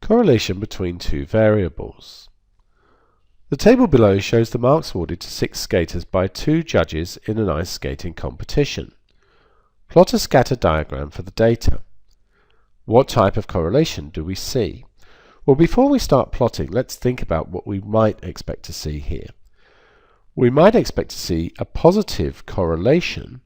Correlation between two variables. The table below shows the marks awarded to 6 skaters by 2 judges in an ice skating competition. Plot a scatter diagram for the data. What type of correlation do we see? Well, before we start plotting, let's think about what we might expect to see here. We might expect to see a positive correlation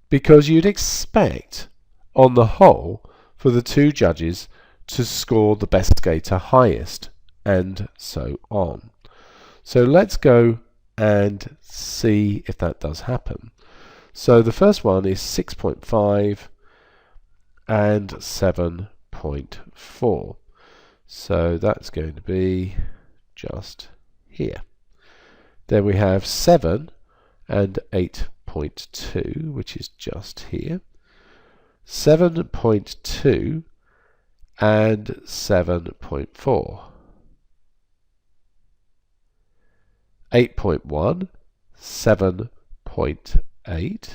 because you'd expect, on the whole, for the 2 judges to score the best skater highest, and so on. So let's go and see if that does happen. So the first one is 6.5 and 7.4. So that's going to be just here. Then we have 7 and 8.2, which is just here. 7.2 and 7.4. 8.1, 7.8,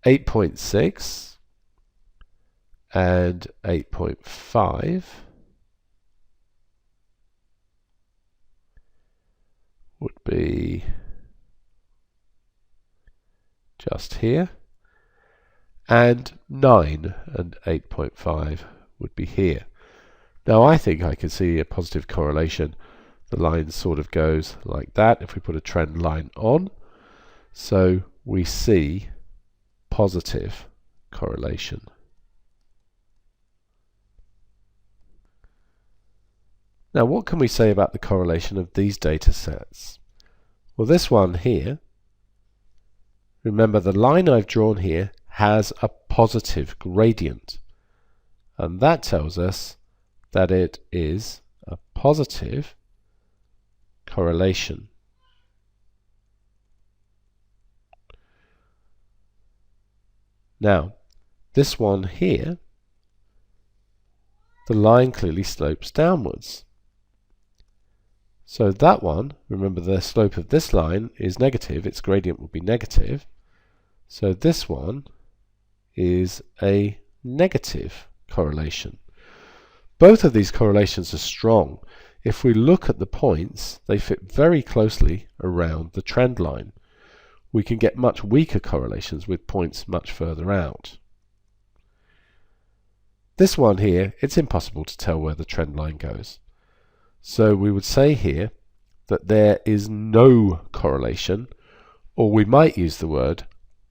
8.6 and 8.5 would be just here, and 9 and 8.5 would be here. Now I think I can see a positive correlation. The line sort of goes like that if we put a trend line on. So we see positive correlation. Now what can we say about the correlation of these data sets? Well, this one here, remember the line I've drawn here has a positive gradient, and that tells us that it is a positive correlation. Now, this one here, the line clearly slopes downwards. So that one, remember the slope of this line is negative, its gradient will be negative. So this one is a negative correlation. Both of these correlations are strong. If we look at the points, they fit very closely around the trend line. We can get much weaker correlations with points much further out. This one here, it's impossible to tell where the trend line goes. So we would say here that there is no correlation, or we might use the word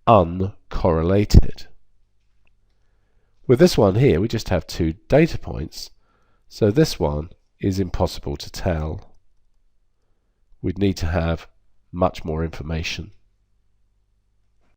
uncorrelated. With this one here, we just have 2 data points, so this one is impossible to tell. We'd need to have much more information.